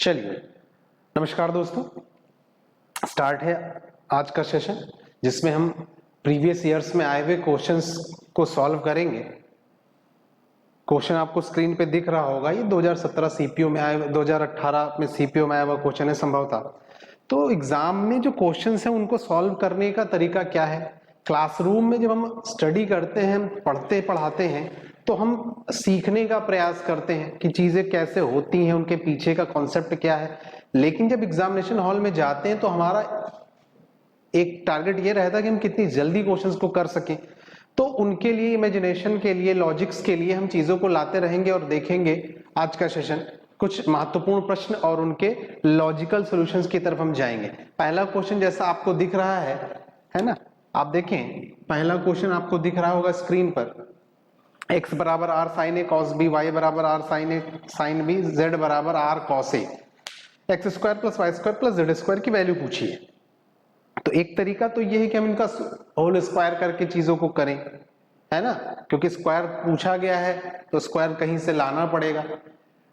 चलिए, नमस्कार दोस्तों। स्टार्ट है आज का सेशन जिसमें हम प्रीवियस ईयर्स में आए हुए क्वेश्चंस को सॉल्व करेंगे। क्वेश्चन आपको स्क्रीन पे दिख रहा होगा, ये 2017 सीपीओ में आए 2018 में सीपीओ में आया हुआ क्वेश्चन है संभवतः। तो एग्जाम में जो क्वेश्चंस हैं उनको सॉल्व करने का तरीका क्या है, क्लासरूम में जब हम स्टडी करते हैं, पढ़ाते हैं, तो हम सीखने का प्रयास करते हैं कि चीजें कैसे होती हैं, उनके पीछे का कॉन्सेप्ट क्या है। लेकिन जब एग्जामिनेशन हॉल में जाते हैं तो हमारा एक टारगेट ये रहता है कि हम कितनी जल्दी क्वेश्चंस को कर सकें। तो उनके लिए, इमेजिनेशन के लिए, लॉजिक्स के लिए हम चीजों को लाते रहेंगे और देखेंगे आज का सेशन कुछ महत्वपूर्ण प्रश्न और उनके लॉजिकल सॉल्यूशंस की तरफ हम जाएंगे। पहला क्वेश्चन जैसा आपको दिख रहा है ना, आप देखें पहला क्वेश्चन आपको दिख रहा होगा स्क्रीन पर, x बराबर r sine a cos b, y बराबर r sine a sine b, z बराबर r cos a, x square plus y square plus z square की वैल्यू पूछी है। तो एक तरीका तो ये है कि हम इनका होल स्क्वायर करके चीजों को करें, है ना, क्योंकि स्क्वायर पूछा गया है तो स्क्वायर कहीं से लाना पड़ेगा।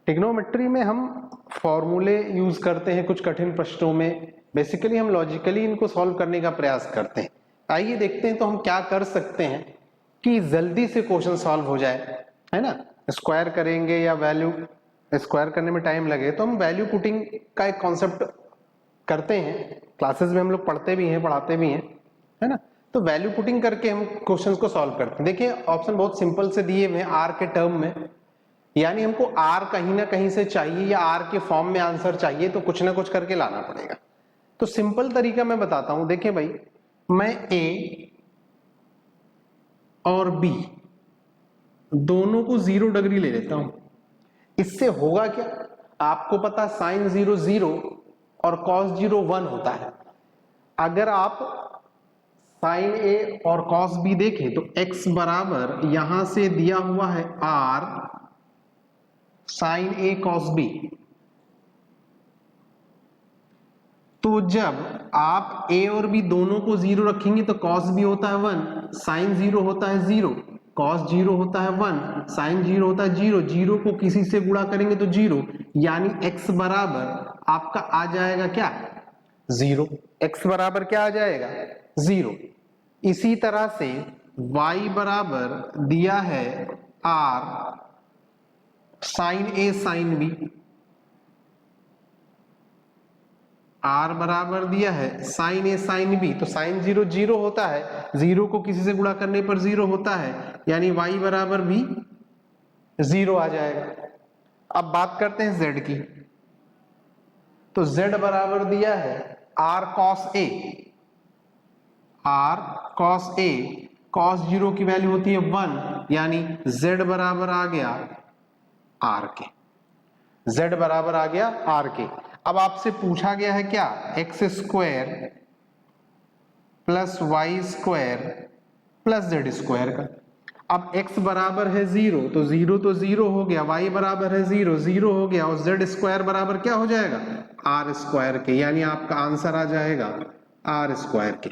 ट्रिग्नोमेट्री में हम फॉर्मूले यूज करते हैं कुछ कठिन प्रश्नों में, बेसिकली हम लॉजिकली इनको सॉल्व करने का प्रयास करते हैं। आइए देखते हैं तो हम क्या कर सकते हैं कि जल्दी से क्वेश्चन सॉल्व हो जाए, है ना। स्क्वायर करेंगे या वैल्यू, स्क्वायर करने में टाइम लगे तो हम वैल्यू पुटिंग का एक कॉन्सेप्ट करते हैं, क्लासेस में हम लोग पढ़ते भी हैं, पढ़ाते भी हैं, है ना। तो वैल्यू पुटिंग करके हम क्वेश्चंस को सॉल्व करते हैं। देखिए ऑप्शन बहुत सिंपल से दिए हुए हैं आर के टर्म में, यानी हमको आर कहीं ना कहीं से चाहिए या आर के फॉर्म में आंसर चाहिए, तो कुछ ना कुछ करके लाना पड़ेगा। तो सिंपल तरीका मैं बताता हूं। देखिए भाई, मैं ए और बी दोनों को 0 डिग्री ले लेता हूं। इससे होगा क्या, आपको पता साइन 0 0 और कॉस 0 1 होता है। अगर आप साइन ए और कॉस बी देखें तो x बराबर यहां से दिया हुआ है r sign a cos B. तो जब आप a और b दोनों को 0 रखेंगे तो cos b होता है 1, साइन 0 होता है 0, cos 0 होता है 1, साइन 0 होता है 0, 0 को किसी से गुणा करेंगे तो 0, यानी x बराबर आपका आ जाएगा क्या, 0। x बराबर क्या आ जाएगा, 0। इसी तरह से y बराबर दिया है r sine a sine b, r बराबर दिया है साइन ए साइन बी, तो साइन 0 0 होता है, 0 को किसी से गुणा करने पर 0 होता है, यानी y बराबर भी 0 आ जाएगा। अब बात करते हैं z की, तो z बराबर दिया है r cos a, r cos a, cos 0 की वैल्यू होती है 1, यानी z बराबर आ गया r के, z बराबर आ गया r के। अब आपसे पूछा गया है क्या, x square plus y square plus z square का। अब x बराबर है 0 तो 0 तो 0 हो गया, y बराबर है 0 0 हो गया, और z स्क्वायर बराबर क्या हो जाएगा, r स्क्वायर के, यानी आपका आंसर आ जाएगा r स्क्वायर के।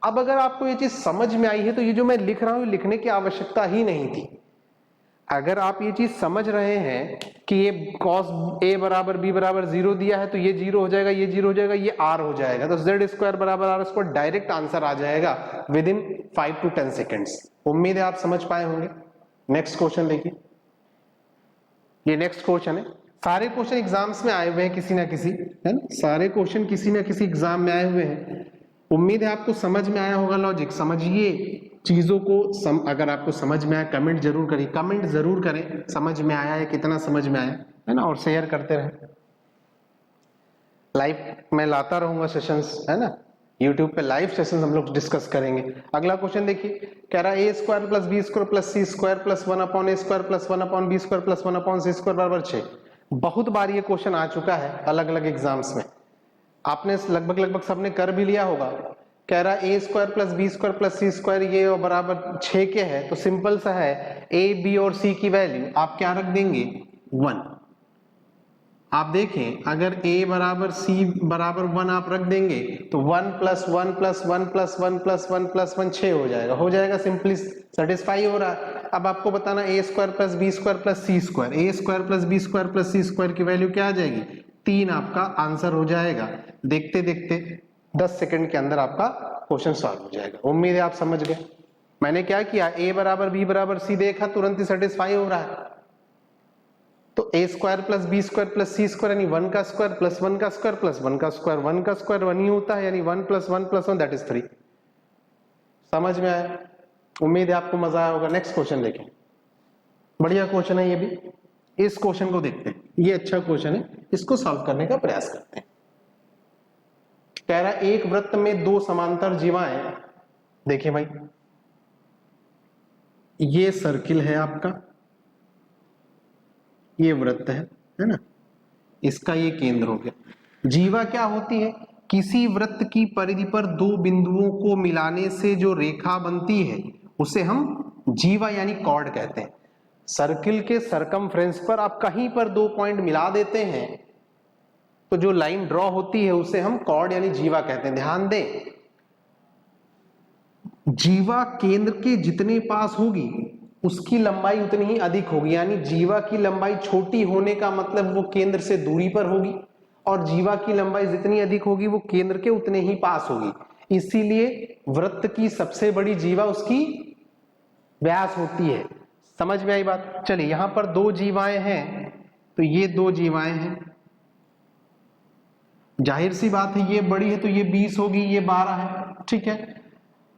अब अगर आपको ये चीज समझ में आई है तो ये जो मैं लिख रहा हूं लिखने की आवश्यकता ही नहीं थी। अगर आप ये चीज समझ रहे हैं कि ये cos a बराबर b बराबर 0 दिया है तो ये 0 हो जाएगा, ये 0 हो जाएगा, ये r हो जाएगा, तो z स्क्वायर बराबर r स्क्वायर डायरेक्ट आंसर आ जाएगा विद इन 5 to 10 सेकेंड्स। उम्मीद है आप समझ पाए होंगे। नेक्स्ट क्वेश्चन देखिए, ये नेक्स्ट क्वेश्चन है। सारे क्वेश्चन एग्जाम्स में आए हुए हैं किसी ना किसी, है ना, सारे क्वेश्चन किसी ना किसी एग्जाम में आए हुए हैं। उम्मीद है आपको समझ में आया होगा लॉजिक। समझिए चीजों को, अगर आपको समझ में आया कमेंट जरूर करिए, कमेंट जरूर करें समझ में आया है, कितना समझ में आया है ना, और शेयर करते रहें। लाइव मैं लाता रहूंगा सेशंस, है ना, यूट्यूब पे लाइव सेशंस हम लोग डिस्कस करेंगे। अगला क्वेश्चन देखिए, कह रहा है A square plus B square plus C square plus 1 upon A square plus 1 upon B square plus 1 upon C square बराबर 6। बहुत बार ये क्वेश्चन आ चुका है अलग अलग एग्जाम्स में, आपने लगभग सबने कर भी लिया होगा। कह रहा है A square plus B square plus C square ये बराबर 6 के है, तो सिंपल सा है ए बी और सी की वैल्यू आप क्या रख देंगे, 1। आप देखें अगर a बराबर c बराबर 1 आप रख देंगे तो 1 plus 1 plus 1 plus 1 plus 1 plus 1 6 हो जाएगा, सिंपली सेटिस्फाई हो रहा है। अब आपको बताना a square plus B square plus C square, a square plus B square plus C square की वैल्यू क्या आ जाएगी, 3 आपका आंसर हो जाएगा। देखते देखते 10 सेकंड के अंदर आपका क्वेश्चन सॉल्व हो जाएगा। उम्मीद है आप समझ गए। मैंने क्या किया, a बराबर b बराबर c देखा, तुरंत ही सेटिस्फाई हो रहा है। तो a square plus B square plus C square यानी 1 का स्क्वायर प्लस 1 का स्क्वायर प्लस 1 का स्क्वायर, 1 का स्क्वायर 1 ही होता है, यानी 1 प्लस 1 प्लस 1 दैट इज 3। समझ में आया? उम्मीद है आपको मजा आया होगा। नेक्स्ट क्वेश्चन देखें, बढ़िया क्वेश्चन है ये भी। इस क्वेश्चन को देखते हैं, ये अच्छा क्वेश्चन है, इसको सॉल्व करने का प्रयास करते हैं। कह रहा है एक वृत्त में 2 समांतर जीवाएं, देखिए भाई ये सर्किल है आपका, ये वृत्त है ना, इसका ये केंद्र हो गया। जीवा क्या होती है, किसी वृत्त की परिधि पर 2 बिंदुओं को मिलाने से जो रेखा बनती है उसे हम जीवा यानी कॉर्ड कहते हैं। सर्किल के सरकमफ्रेंस पर आप कहीं पर 2 पॉइंट मिला देते हैं तो जो लाइन ड्रॉ होती है उसे हम कॉर्ड यानी जीवा कहते हैं। ध्यान दें, जीवा केंद्र के जितने पास होगी उसकी लंबाई उतनी ही अधिक होगी, यानी जीवा की लंबाई छोटी होने का मतलब वो केंद्र से दूरी पर होगी, और जीवा की लंबाई जितनी अधिक होगी वो केंद्र के उतने ही पास होगी। इसीलिए वृत्त की सबसे बड़ी जीवा उसकी व्यास होती है। समझ में आई बात? चलिए यहां पर 2 जीवाएं हैं, तो ये 2 जीवाएं हैं, जाहिर सी बात है ये बड़ी है तो ये 20 होगी, ये 12 है, ठीक है।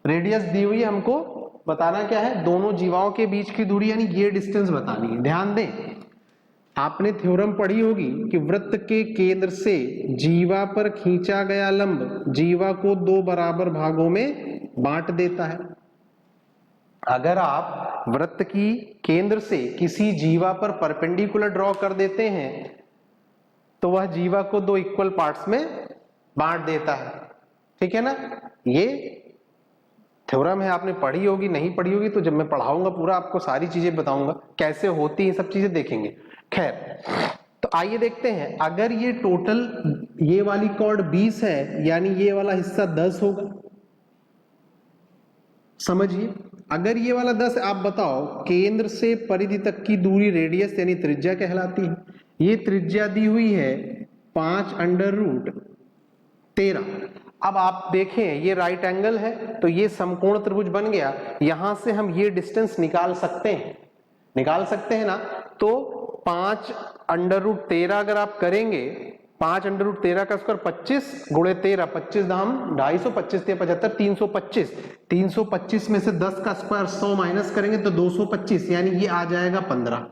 रेडियस दी हुई है, हमको बताना क्या है, दोनों जीवाओं के बीच की दूरी यानी ये डिस्टेंस बतानी है। ध्यान दें, आपने थ्योरम पढ़ी होगी कि वृत्त के केंद्र से जीवा पर खींचा गया लंब जीवा को 2 बराबर भागों में बांट देता है। अगर आप वृत्त की केंद्र से किसी जीवा पर परपेंडिकुलर ड्रॉ कर देते हैं तो वह जीवा को 2 इक्वल पार्ट्स में बांट देता है, ठीक है ना। ये थ्योरम है, आपने पढ़ी होगी, नहीं पढ़ी होगी तो जब मैं पढ़ाऊंगा पूरा आपको सारी चीजें बताऊंगा, कैसे होती है सब चीजें देखेंगे। खैर, तो आइए देखते हैं, अगर ये टोटल ये वाली कॉर्ड 20 है यानी ये वाला हिस्सा 10 होगा। समझिए, अगर ये वाला 10, आप बताओ केंद्र से परिधि तक की दूरी रेडियस यानी त्रिज्या कहलाती है। ये त्रिज्या दी हुई है 5√13। अब आप देखें ये राइट एंगल है तो ये समकोण त्रिभुज बन गया। यहां से हम ये डिस्टेंस निकाल सकते हैं, निकाल सकते हैं ना। तो 5√13 अगर आप करेंगे, 5√13 का स्क्वायर 25 गुणे 13, 25 दाम 250, 25 75, 325। 325 में से 10 का स्क्वायर 100 माइनस करेंगे तो 225, यानी ये आ जाएगा 15।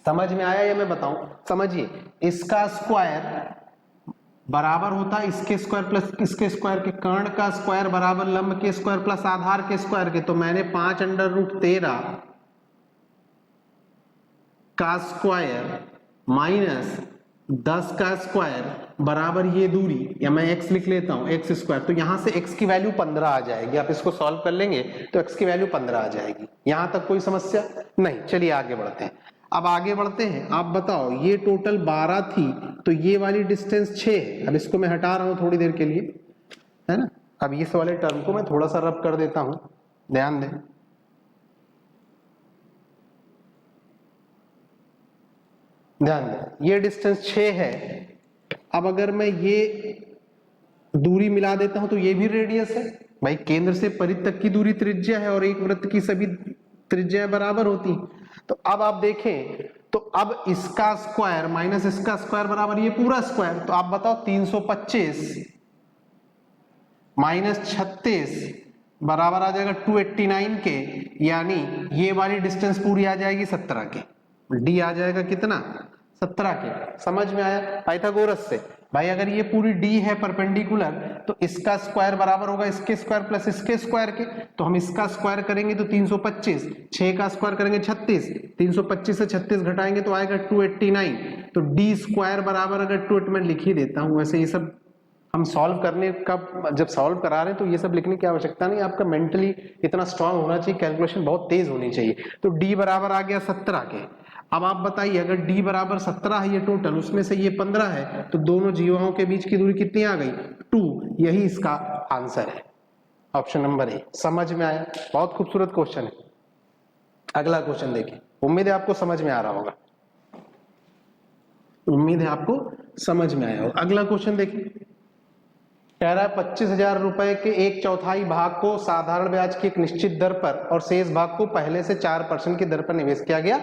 समझ में आया या मैं बताऊं? समझिए, इसका स्क्वायर बराबर होता है इसके स्क्वायर प्लस इसके स्क्वायर के, कर्ण का स्क्वायर बराबर लंब के स्क्वायर प्लस आधार के स्क्वायर के। तो मैंने 5√13 का स्क्वायर माइनस 10 का स्क्वायर बराबर ये दूरी, या मैं x लिख लेता हूं x स्क्वायर। तो यहां से x की वैल्यू 15 आ जाएगी। आप इसको सॉल्व कर लेंगे तो x की वैल्यू 15 आ जाएगी। यहां तक कोई समस्या नहीं। चलिए आगे बढ़ते हैं। अब आगे बढ़ते हैं, आप बताओ ये टोटल 12 थी तो ये वाली डिस्टेंस 6 है। अब इसको मैं हटा रहा हूं थोड़ी देर के लिए, है ना। अब इस वाले टर्म को मैं थोड़ा सा रब कर देता हूं, ध्यान दें। ध्यान दें, ये डिस्टेंस 6 है। अब अगर मैं ये दूरी मिला देता हूं तो ये भी रेडियस है भाई। केंद्र से परिधि तक की दूरी त्रिज्या है और एक वृत्त की सभी त्रिज्याएं बराबर होती। तो अब आप देखें, तो अब इसका स्क्वायर माइनस इसका स्क्वायर बराबर ये पूरा स्क्वायर। तो आप बताओ 325 माइनस 36 बराबर आ जाएगा 289 के, यानी ये वाली डिस्टेंस पूरी आ जाएगी 17 के। डी आ जाएगा कितना? 17 के। समझ में आया? पाइथागोरस से भाई अगर ये पूरी डी है परपेंडिकुलर तो इसका स्क्वायर बराबर होगा इसके स्क्वायर प्लस इसके स्क्वायर के। तो हम इसका स्क्वायर करेंगे तो 325, 6 का स्क्वायर करेंगे 36, 325 से 36 घटाएंगे तो आएगा 289। तो डी स्क्वायर बराबर अगर 2, मैं लिख ही देता हूं। वैसे ये सब हम सॉल्व करने का, जब सॉल्व करा रहे हैं तो ये सब लिखने की आवश्यकता नहीं। आपका मेंटली इतना स्ट्रांग होना चाहिए, कैलकुलेशन बहुत तेज होनी चाहिए। तो डी बराबर आ गया 17 के। अब आप बताइए, अगर d बराबर 17 है ये टोटल, उसमें से ये 15 है, तो दोनों जीवाओं के बीच की दूरी कितनी आ गई? 2। यही इसका आंसर है, ऑप्शन नंबर ए। समझ में आया? बहुत खूबसूरत क्वेश्चन है। अगला क्वेश्चन देखिए, उम्मीद है आपको समझ में आ रहा होगा। उम्मीद है आपको समझ में आया हो। अगला क्वेश्चन देखिए, कह रहा है 25,000 रुपए के 1/4 भाग को साधारण ब्याज की एक निश्चित दर पर और शेष भाग को पहले से 4% की दर पर निवेश किया गया।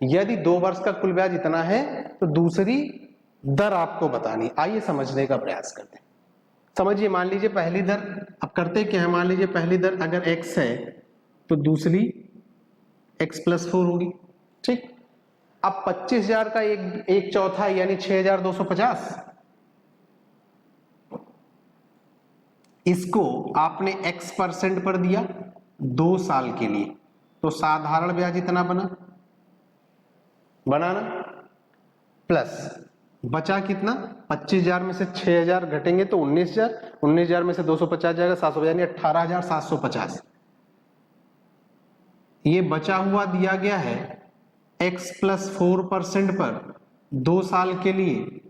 यदि 2 वर्ष का कुल ब्याज इतना है तो दूसरी दर आपको बतानी। आइए समझने का प्रयास करते हैं। समझिए, मान लीजिए पहली दर, अब करते क्या है, मान लीजिए पहली दर अगर x है तो दूसरी x+4 होगी, ठीक। अब 25,000 का 1/4 यानी 6,250, इसको आपने x% पर दिया 2 साल के लिए, तो साधारण ब्याज इतना बनाना प्लस बचा कितना, 25,000 में से 6,000 घटेंगे तो 19,000, 19,000 में से 250 जाएगा 700, यानी 18,750। ये बचा हुआ दिया गया है x+4% पर 2 साल के लिए,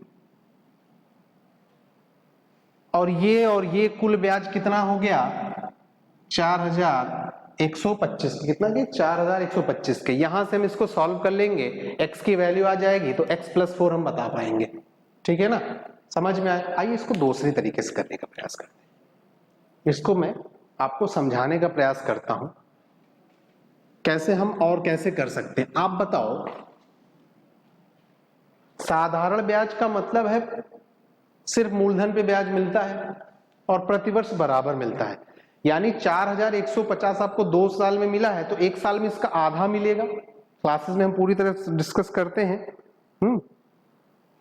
और ये कुल ब्याज कितना हो गया, 4,125। कितना के 4,125 के। यहां से हम इसको सॉल्व कर लेंगे, x की वैल्यू आ जाएगी तो x+4 हम बता पाएंगे, ठीक है ना। समझ में आया। आइए इसको दूसरी तरीके से करने का प्रयास करते हैं। इसको मैं आपको समझाने का प्रयास करता हूं, कैसे हम और कैसे कर सकते हैं। आप बताओ, साधारण ब्याज का मतलब है सिर्फ मूलधन पे ब्याज मिलता है और प्रतिवर्ष बराबर मिलता है, यानी 4,150 आपको 2 साल में मिला है तो 1 साल में इसका आधा मिलेगा। क्लासेस में हम पूरी तरह से डिस्कस करते हैं।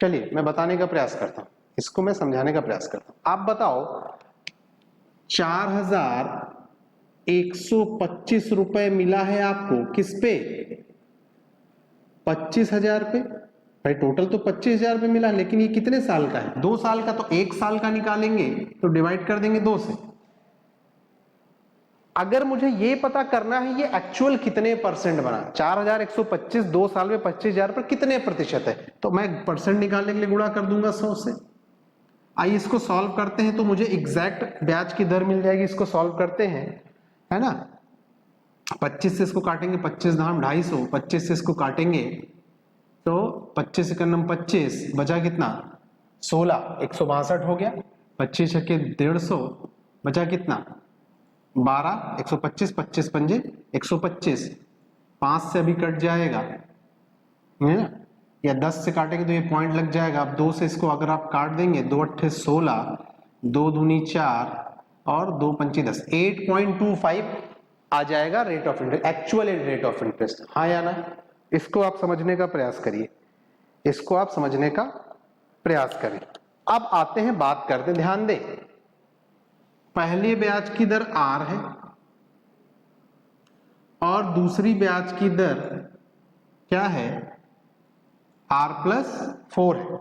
चलिए मैं बताने का प्रयास करता हूं, इसको मैं समझाने का प्रयास करता हूं। आप बताओ, 4,125 रुपए मिला है आपको, किस पे, 25,000 पे। भाई टोटल तो 25,000 पे मिला, लेकिन ये कितने साल का है, 2 साल का, तो 1 साल का निकालेंगे तो डिवाइड कर देंगे 2 से। अगर मुझे ये पता करना है ये एक्चुअल कितने परसेंट बना, 4,125 2 साल में 25,000 पर कितने प्रतिशत है, तो मैं परसेंट निकालने के लिए गुणा कर दूंगा 100 से। आइए इसको सॉल्व करते हैं तो मुझे एग्जैक्ट ब्याज की दर मिल जाएगी। इसको सॉल्व करते हैं, है ना। 25 से इसको काटेंगे, 25 धाम 250, 25 से इसको काटेंगे तो 25 से करना 25, बचा कितना 16, 162 हो गया। 25 छक्के 150, बचा कितना 12, 125, 25 पंजे 125, 5 से अभी कट जाएगा है ना, या 10 से काटेंगे तो ये पॉइंट लग जाएगा। अब 2 से इसको अगर आप काट देंगे, 2 अट्ठे 16, 2 दूनी 4 और 2 पंची 10, 8.25 आ जाएगा rate of interest, actual rate of interest. हाँ या ना। इसको आप समझने का प्रयास करिए, इसको आप समझने का प्रयास करें। अब आते हैं, बात करते हैं, ध्यान दें, पहले ब्याज की दर R है और दूसरी ब्याज की दर क्या है, R+4 है।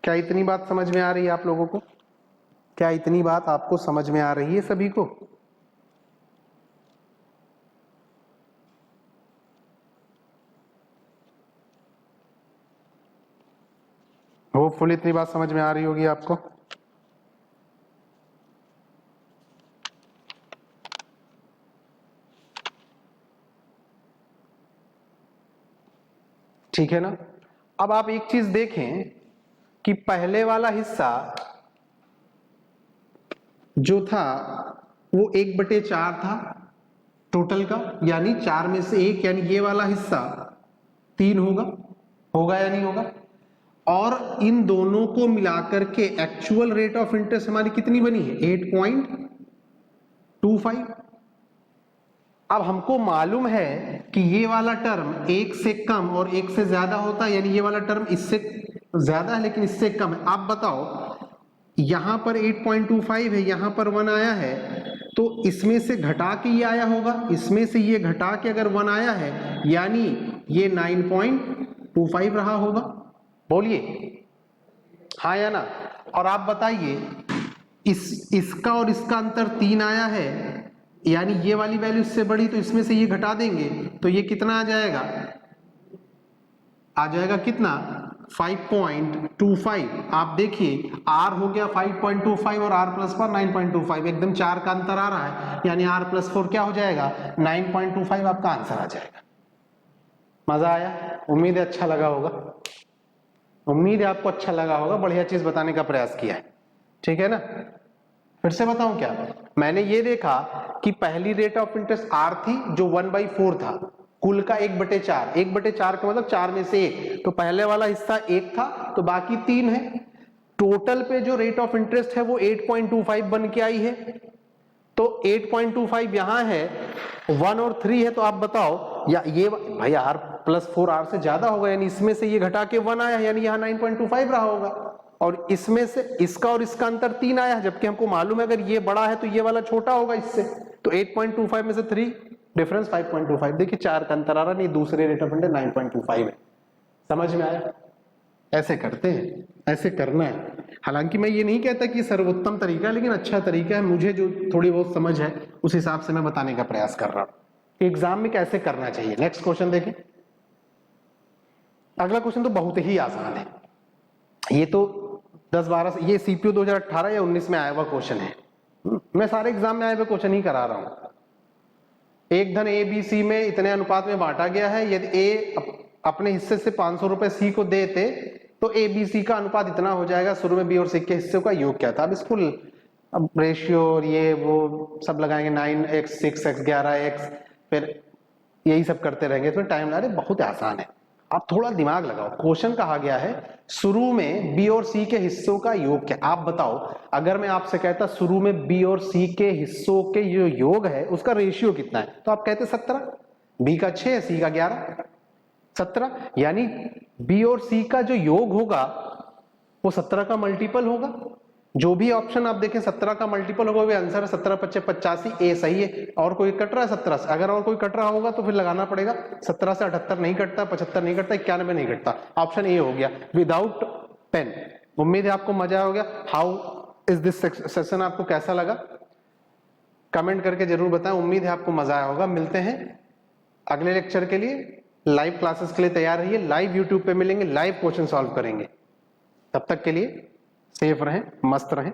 क्या इतनी बात समझ में आ रही है आप लोगों को? क्या इतनी बात आपको समझ में आ रही है सभी को? होपफुली इतनी बात समझ में आ रही होगी आपको। ठीक है ना। अब आप एक चीज देखें कि पहले वाला हिस्सा जो था वो 1/4 था टोटल का, यानी 4 में से 1, यानी ये वाला हिस्सा 3 होगा या नहीं होगा। और इन दोनों को मिलाकर के एक्चुअल रेट ऑफ इंटरेस्ट हमारी कितनी बनी है, 8.25। अब हमको मालूम है कि ये वाला टर्म 1 से कम और 1 से ज्यादा होता है, यानी ये वाला टर्म इससे ज्यादा है लेकिन इससे कम है। आप बताओ, यहां पर 8.25 है, यहां पर 1 आया है, तो इसमें से घटा के ये आया होगा, इसमें से ये घटा के अगर 1 आया है, यानी ये 9.25 रहा होगा। बोलिए हाँ या ना। और आप बताइए, इसका और इसका अंतर 3 आया है, यानी ये वाली वैल्यू इससे बड़ी, तो इसमें से ये घटा देंगे तो ये कितना आ जाएगा, कितना 5.25। आप देखिए R हो गया 5.25 और R+4 9.25, एकदम 4 का अंतर आ रहा है, यानी R+4 क्या हो जाएगा 9.25, आपका आंसर आ जाएगा। मजा आया? उम्मीद है अच्छा लगा होगा। उम्मीद है आपको अच्छा लगा होगा, बढ़िया चीज बताने का प्रयास किया है, ठीक है ना। फिर से बताऊं क्या, मैंने ये देखा कि पहली रेट ऑफ इंटरेस्ट आर थी जो 1/4 था, कुल का 1/4, 1/4 का मतलब 4 में से 1, तो पहले वाला हिस्सा 1 था तो बाकी 3 है। टोटल पे जो रेट ऑफ इंटरेस्ट है वो 8.25 बन के आई है, तो 8.25 यहां है, 1 और 3 है, तो आप बताओ या ये भाई R+4 R से ज्यादा होगा, यानी इसमें से ये घटा के 1 आया, यानी यहां 9.25 रहा होगा, और इसमें से इसका और इसका अंतर 3 आया, जबकि हमको मालूम है अगर ये बड़ा है तो ये वाला छोटा होगा इससे, तो 8.25 में से 3 डिफरेंस 5.25, देखिए 4 का अंतर आ रहा, नहीं दूसरे रेट ऑफ इंटरेस्ट 9.25 है। समझ में आया, ऐसे करते हैं, ऐसे करना है। हालांकि मैं ये नहीं कहता कि सर्वोत्तम तरीका है, लेकिन अच्छा तरीका है, मुझे जो थोड़ी बहुत समझ है उस हिसाब से मैं बताने का प्रयास कर रहा हूं एग्जाम में कैसे करना चाहिए। नेक्स्ट क्वेश्चन देखें, अगला क्वेश्चन तो बहुत ही आसान है, ये तो 10-12 से, ये सीपीयू 2018 या 19 में आया हुआ क्वेश्चन है, मैं सारे एग्जाम में आए हुए क्वेश्चन ही करा रहा हूं। एक धन ए बी सी में इतने अनुपात में बांटा गया है, यदि ए अपने हिस्से से 500 रुपए सी को देते तो ए बी सी का अनुपात इतना हो जाएगा, शुरू में बी और सी के हिस्से का योग क्या था। अब इसको अब रेशियो और ये वो सब लगाएंगे, 9x 6x 11x, फिर यही सब करते रहेंगे, इसमें टाइम लगा, बहुत आसान है, आप थोड़ा दिमाग लगाओ। क्वेश्चन कहा गया है शुरू में बी और सी के हिस्सों का योग क्या, आप बताओ अगर मैं आपसे कहता शुरू में बी और सी के हिस्सों के जो योग है उसका रेशियो कितना है, तो आप कहते 17, बी का 6 सी का 11, 17, यानी बी और सी का जो योग होगा वो 17 का मल्टीपल होगा। जो भी ऑप्शन आप देखें 17 का मल्टीपल होगा, वो आंसर है 17×5 = 85, ए सही है। और कोई कट रहा है 17 से, अगर और कोई कट रहा होगा तो फिर लगाना पड़ेगा, 17 से 78 नहीं कटता, 75 नहीं कटता, 91 नहीं कटता, ऑप्शन ए हो गया विदाउट पेन। उम्मीद है आपको मजा हो गया। हाउ इज दिस सेशन, आपको कैसा लगा कमेंट करके जरूर बताएं, उम्मीद है आपको मजा आया होगा। मिलते हैं अगले लेक्चर के लिए, लाइव क्लासेस के लिए तैयार रहिए, लाइव यूट्यूब पे मिलेंगे, लाइव क्वेश्चन सॉल्व करेंगे। तब तक के लिए सेफ रहें, मस्त रहें।